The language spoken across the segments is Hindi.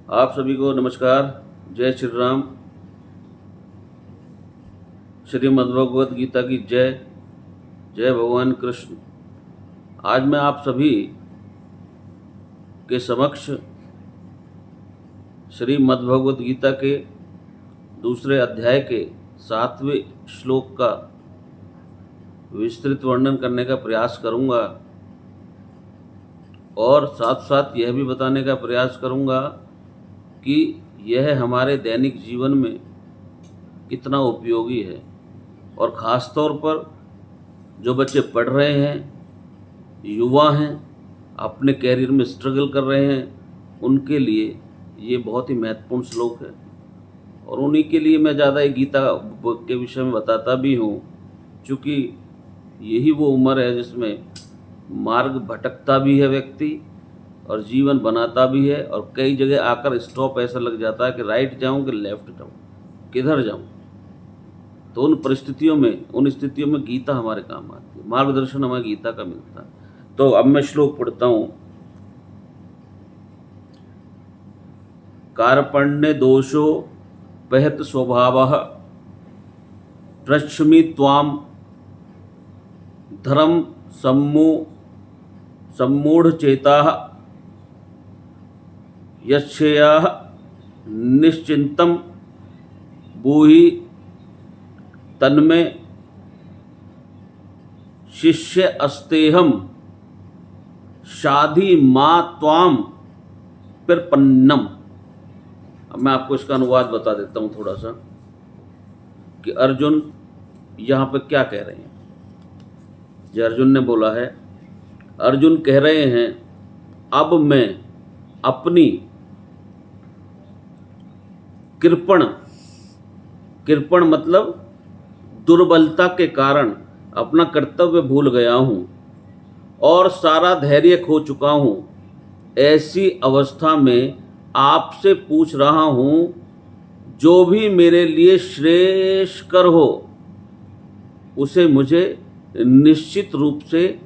आप सभी को नमस्कार। जय श्री राम। श्रीमद्भगवद गीता की जय। जय भगवान कृष्ण। आज मैं आप सभी के समक्ष श्रीमद्भगवद गीता के दूसरे अध्याय के 7वें श्लोक का विस्तृत वर्णन करने का प्रयास करूंगा और साथ साथ यह भी बताने का प्रयास करूंगा कि यह हमारे दैनिक जीवन में कितना उपयोगी है और ख़ास तौर पर जो बच्चे पढ़ रहे हैं, युवा हैं, अपने कैरियर में स्ट्रगल कर रहे हैं, उनके लिए ये बहुत ही महत्वपूर्ण श्लोक है। और उन्हीं के लिए मैं ज़्यादा गीता के विषय में बताता भी हूँ, क्योंकि यही वो उम्र है जिसमें मार्ग भटकता भी है व्यक्ति और जीवन बनाता भी है, और कई जगह आकर स्टॉप ऐसा लग जाता है कि राइट जाऊं कि लेफ्ट जाऊं, किधर जाऊं। तो उन स्थितियों में गीता हमारे काम आती है, मार्गदर्शन हमें गीता का मिलता है। तो अब मैं श्लोक पढ़ता हूं। कार्पण्य दोषो पहत स्वभावः प्रश्मि त्वाम धर्म सम्मूढ़ चेताः यच्छ्रेयः निश्चिन्तं ब्रूहि तन्मे शिष्य अस्तेहम शाधि मां त्वाम प्रपन्नम। अब मैं आपको इसका अनुवाद बता देता हूँ थोड़ा सा कि अर्जुन यहाँ पे क्या कह रहे हैं। जो अर्जुन ने बोला है, अर्जुन कह रहे हैं, अब मैं अपनी कृपण मतलब दुर्बलता के कारण अपना कर्तव्य भूल गया हूँ और सारा धैर्य खो चुका हूँ। ऐसी अवस्था में आपसे पूछ रहा हूँ, जो भी मेरे लिए श्रेयस्कर हो उसे मुझे निश्चित रूप से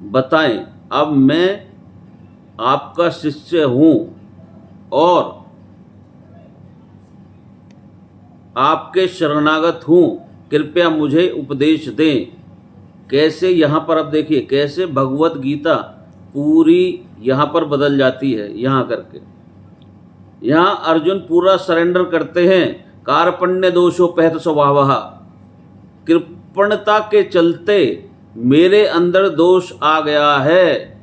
बताएं। अब मैं आपका शिष्य हूँ और आपके शरणागत हूँ, कृपया मुझे उपदेश दें। कैसे यहाँ पर अब देखिए कैसे भगवत गीता पूरी यहाँ पर बदल जाती है। यहाँ करके यहाँ अर्जुन पूरा सरेंडर करते हैं। कार्पण्य दोषो पहत स्वभावः, कृपणता के चलते मेरे अंदर दोष आ गया है।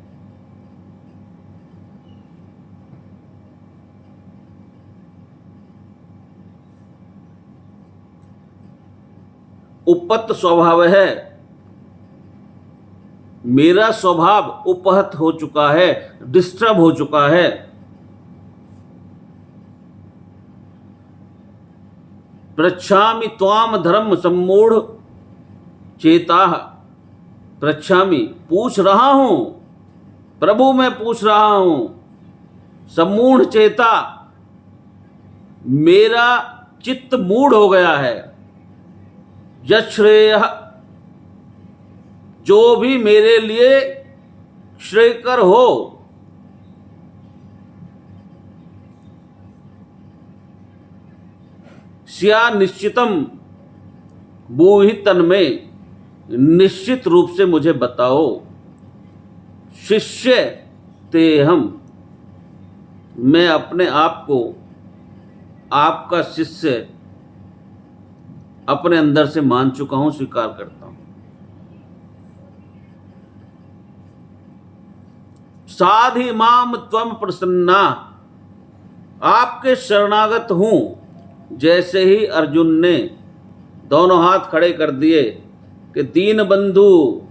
उपत स्वभाव है, मेरा स्वभाव उपहत हो चुका है, डिस्टर्ब हो चुका है। पृच्छामि त्वाम धर्म सम्मूढ़ चेताः, पृच्छामि पूछ रहा हूं प्रभु, मैं पूछ रहा हूं। सम्मूढ़ चेता, मेरा चित्त मूढ़ हो गया है। यच्छ्रेयः, जो भी मेरे लिए श्रेयकर हो। स्या निश्चितम ब्रूहि तन्मे, निश्चित रूप से मुझे बताओ। शिष्य तेहम, मैं अपने आप को आपका शिष्य अपने अंदर से मान चुका हूं, स्वीकार करता हूं। साधि माम त्वम प्रसन्ना, आपके शरणागत हूं। जैसे ही अर्जुन ने दोनों हाथ खड़े कर दिए कि दीन बंधु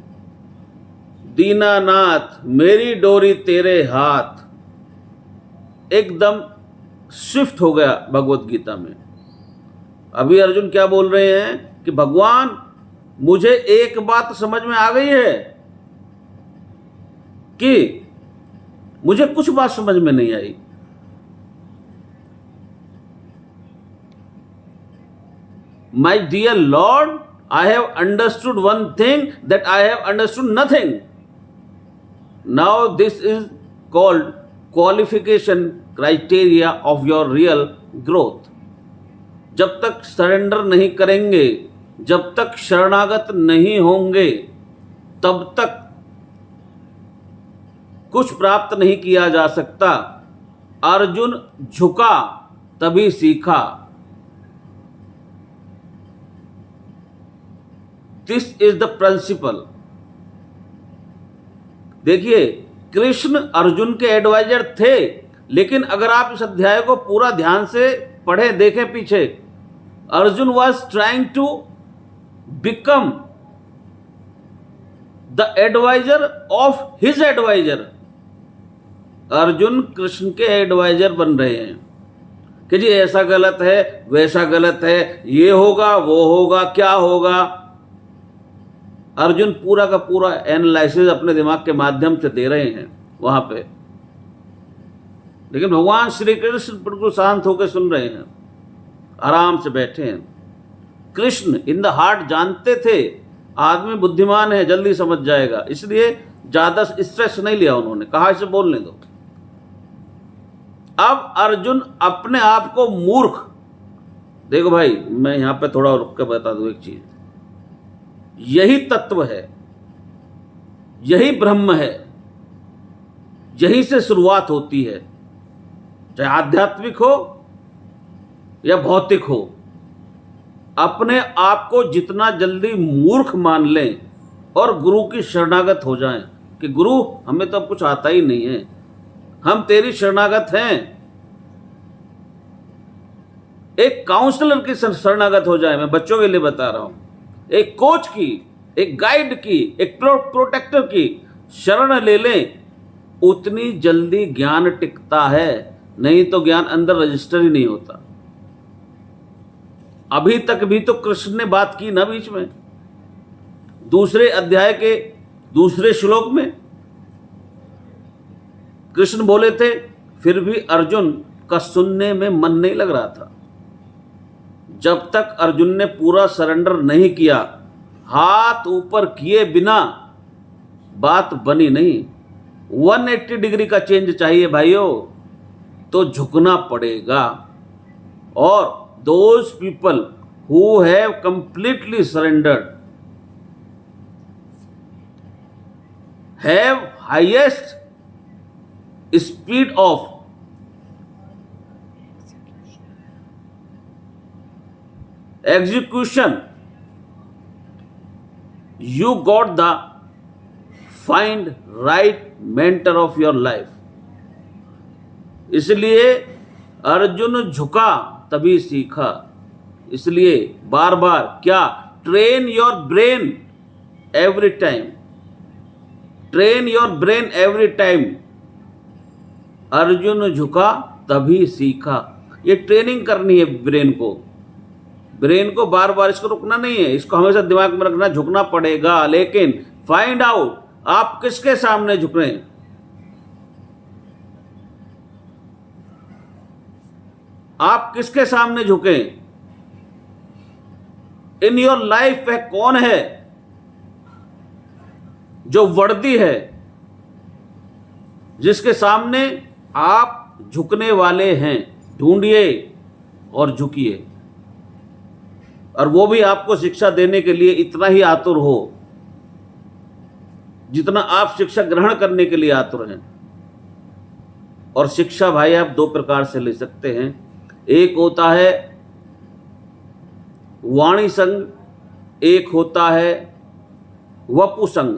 दीनानाथ मेरी डोरी तेरे हाथ, एकदम शिफ्ट हो गया भगवत गीता में। अभी अर्जुन क्या बोल रहे हैं कि भगवान मुझे एक बात समझ में आ गई है कि मुझे कुछ बात समझ में नहीं आई। My dear Lord, I have understood one thing, that I have understood nothing. Now this is called qualification criteria of your real growth. जब तक सरेंडर नहीं करेंगे, जब तक शरणागत नहीं होंगे, तब तक कुछ प्राप्त नहीं किया जा सकता। अर्जुन झुका तभी सीखा। This is the principle. देखिए, कृष्ण अर्जुन के एडवाइजर थे, लेकिन अगर आप इस अध्याय को पूरा ध्यान से पढ़े, देखें पीछे, Arjun was trying to become the adviser of his adviser. Arjun Krishna के एडवाइजर बन रहे हैं कि जी ऐसा गलत है, वैसा गलत है, ये होगा, वो होगा, क्या होगा। अर्जुन पूरा का पूरा एनालिसिस अपने दिमाग के माध्यम से दे रहे हैं वहां पे, लेकिन भगवान श्री कृष्ण बिल्कुल शांत होकर सुन रहे हैं, आराम से बैठे हैं। कृष्ण इन द हार्ट जानते थे आदमी बुद्धिमान है, जल्दी समझ जाएगा, इसलिए ज्यादा स्ट्रेस नहीं लिया उन्होंने, कहा इसे बोलने दो। अब अर्जुन अपने आप को मूर्ख, देखो भाई मैं यहां पे थोड़ा रुक के बता दूं एक चीज, यही तत्व है, यही ब्रह्म है, यहीं से शुरुआत होती है, चाहे आध्यात्मिक हो या भौतिक हो। अपने आप को जितना जल्दी मूर्ख मान लें और गुरु की शरणागत हो जाएं कि गुरु हमें तो अब कुछ आता ही नहीं है, हम तेरी शरणागत हैं। एक काउंसलर की शरणागत हो जाए, मैं बच्चों के लिए बता रहा हूं, एक कोच की, एक गाइड की, एक प्रोटेक्टर की शरण ले लें, उतनी जल्दी ज्ञान टिकता है, नहीं तो ज्ञान अंदर रजिस्टर ही नहीं होता। अभी तक भी तो कृष्ण ने बात की ना बीच में, दूसरे अध्याय के दूसरे श्लोक में कृष्ण बोले थे, फिर भी अर्जुन का सुनने में मन नहीं लग रहा था। जब तक अर्जुन ने पूरा सरेंडर नहीं किया, हाथ ऊपर किए बिना बात बनी नहीं। 180 डिग्री का चेंज चाहिए भाइयों, तो झुकना पड़ेगा। और those people who have completely surrendered have highest speed of execution. You got the find right mentor of your life. इसलिए अर्जुन झुका तभी सीखा। इसलिए बार बार क्या, train your brain every time, train your brain every time. Arjun झुका तभी सीखा। ये ट्रेनिंग करनी है ब्रेन को, ब्रेन को बार बार इसको रुकना नहीं है, इसको हमेशा दिमाग में रखना, झुकना पड़ेगा। लेकिन फाइंड आउट आप किसके सामने झुक रहे हैं, आप किसके सामने झुके। इन योर लाइफ वह कौन है जो वर्दी है, जिसके सामने आप झुकने वाले हैं। ढूंढिए और झुकिए, और वो भी आपको शिक्षा देने के लिए इतना ही आतुर हो जितना आप शिक्षा ग्रहण करने के लिए आतुर हैं। और शिक्षा भाई आप दो प्रकार से ले सकते हैं, एक होता है वाणी संग, एक होता है वपु संग।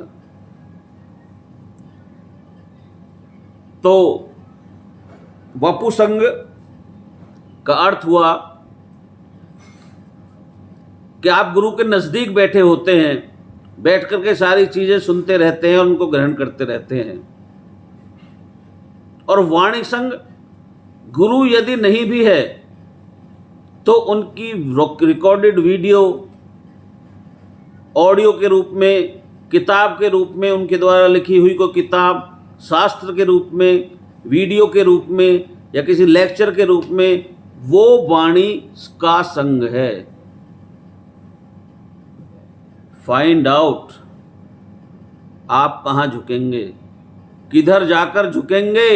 तो वपु संग का अर्थ हुआ कि आप गुरु के नजदीक बैठे होते हैं, बैठ करके सारी चीजें सुनते रहते हैं और उनको ग्रहण करते रहते हैं। और वाणी संग, गुरु यदि नहीं भी है तो उनकी रिकॉर्डेड वीडियो, ऑडियो के रूप में, किताब के रूप में, उनके द्वारा लिखी हुई कोई किताब, शास्त्र के रूप में, वीडियो के रूप में, या किसी लेक्चर के रूप में, वो वाणी का संग है। फाइंड आउट आप कहाँ झुकेंगे, किधर जाकर झुकेंगे।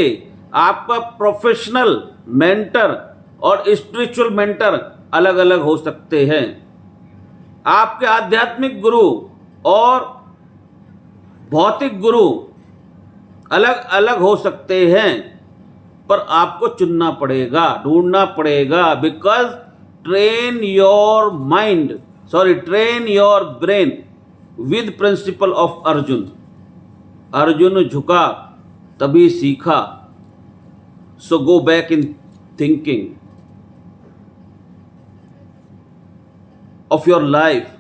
आपका प्रोफेशनल मेंटर और स्पिरिचुअल मेंटर अलग अलग हो सकते हैं। आपके आध्यात्मिक गुरु और भौतिक गुरु अलग अलग हो सकते हैं, पर आपको चुनना पड़ेगा, ढूंढना पड़ेगा। Because train your brain with principle of Arjun. Arjun झुका तभी सीखा। So go back in thinking of your life.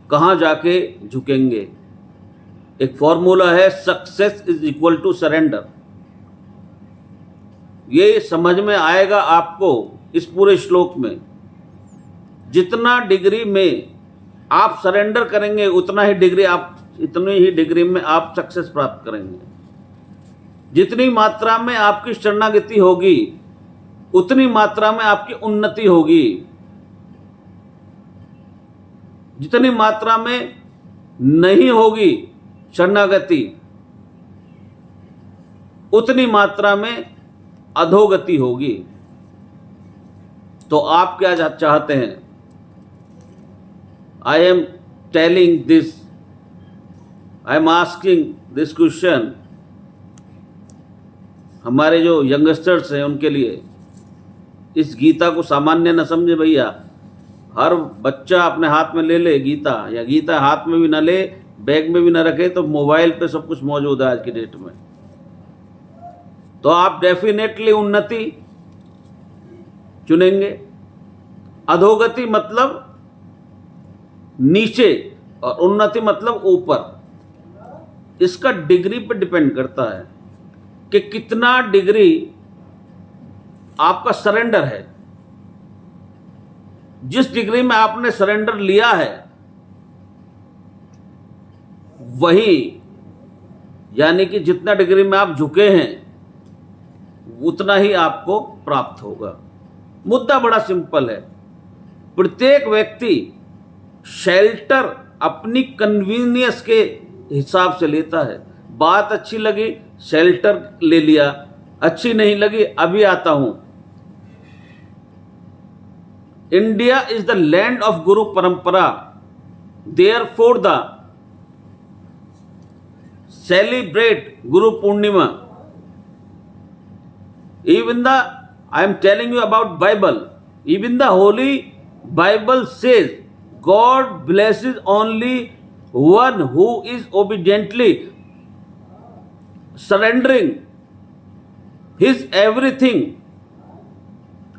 कहाँ जाके झुकेंगे? एक फॉर्मूला है, success is equal to surrender. ये समझ में आएगा आपको इस पूरे श्लोक में। जितना डिग्री में आप सरेंडर करेंगे इतनी ही डिग्री में आप सक्सेस प्राप्त करेंगे। जितनी मात्रा में आपकी शरणागति होगी उतनी मात्रा में आपकी उन्नति होगी। जितनी मात्रा में नहीं होगी शरणागति उतनी मात्रा में अधोगति होगी। तो आप क्या चाहते हैं? I am telling this, I am asking this question हमारे जो यंगस्टर्स हैं उनके लिए। इस गीता को सामान्य न समझे भैया। हर बच्चा अपने हाथ में ले गीता, या गीता हाथ में भी न ले, बैग में भी न रखे, तो मोबाइल पे सब कुछ मौजूद है आज की डेट में। तो आप डेफिनेटली उन्नति चुनेंगे। अधोगति मतलब नीचे और उन्नति मतलब ऊपर। इसका डिग्री पर डिपेंड करता है कि कितना डिग्री आपका सरेंडर है। जिस डिग्री में आपने सरेंडर लिया है वही, यानी कि जितना डिग्री में आप झुके हैं उतना ही आपको प्राप्त होगा। मुद्दा बड़ा सिंपल है। प्रत्येक व्यक्ति शेल्टर अपनी कन्वीनियंस के हिसाब से लेता है। बात अच्छी लगी शेल्टर ले लिया, अच्छी नहीं लगी अभी आता हूं। India is the land of गुरु परंपरा, therefore the celebrate Guru Purnima. Even I am telling you about Bible. Even the Holy Bible says God blesses only one who is obediently surrendering his everything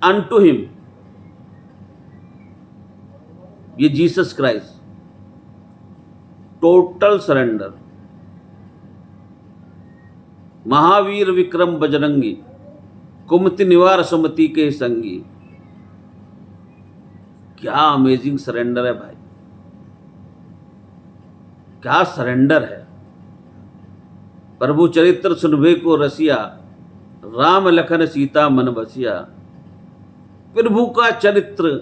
unto him. ये Jesus Christ, total surrender. Mahavir Vikram Bajrangi, कुमति निवार सुमति के संगी। क्या अमेजिंग सरेंडर है भाई, क्या सरेंडर है। प्रभु चरित्र सुनबे को रसिया, राम लखन सीता मन बसिया। प्रभु का चरित्र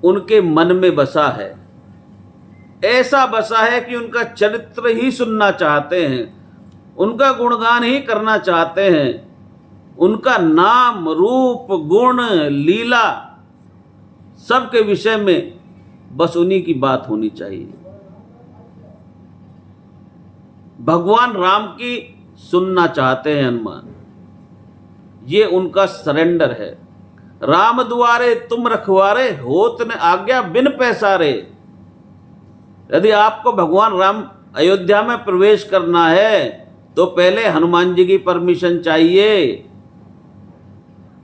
उनके मन में बसा है, ऐसा बसा है कि उनका चरित्र ही सुनना चाहते हैं, उनका गुणगान ही करना चाहते हैं। उनका नाम, रूप, गुण, लीला सबके विषय में बस उन्हीं की बात होनी चाहिए। भगवान राम की सुनना चाहते हैं हनुमान, ये उनका सरेंडर है। राम दुआरे तुम रखवारे, होत न आज्ञा बिन पैसारे। यदि आपको भगवान राम अयोध्या में प्रवेश करना है तो पहले हनुमान जी की परमिशन चाहिए,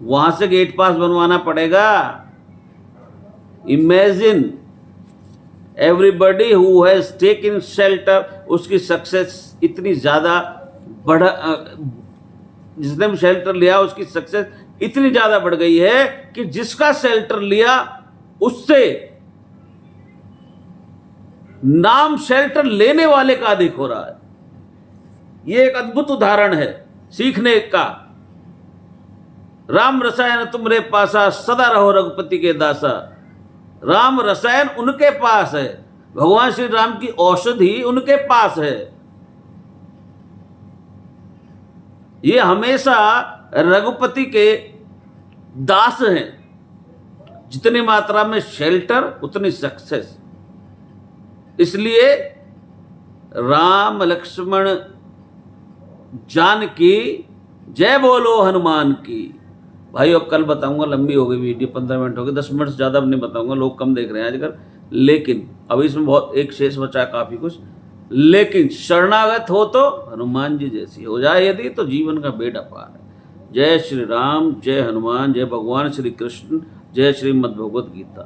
वहां से गेट पास बनवाना पड़ेगा। Imagine everybody who has taken shelter, उसकी सक्सेस इतनी ज्यादा बढ़, जिसने भी शेल्टर लिया उसकी सक्सेस इतनी ज्यादा बढ़ गई है कि जिसका शेल्टर लिया उससे नाम शेल्टर लेने वाले का अधिक हो रहा है। यह एक अद्भुत उदाहरण है सीखने का। राम रसायन तुमरे पासा, सदा रहो रघुपति के दासा। राम रसायन उनके पास है, भगवान श्री राम की औषधि उनके पास है। ये हमेशा रघुपति के दास हैं। जितनी मात्रा में शेल्टर उतनी सक्सेस। इसलिए राम लक्ष्मण जानकी जय बोलो हनुमान की। भाई अब कल बताऊंगा, लंबी हो गई वीडियो, 15 मिनट हो गए, 10 मिनट से ज़्यादा अब नहीं बताऊंगा, लोग कम देख रहे हैं आजकल। लेकिन अभी इसमें बहुत एक शेष बचा है काफ़ी कुछ। लेकिन शरणागत हो तो हनुमान जी जैसी हो जाए यदि, तो जीवन का बेड़ा पार है। जय श्री राम, जय हनुमान, जय भगवान श्री कृष्ण, जय श्रीमद् भगवद गीता।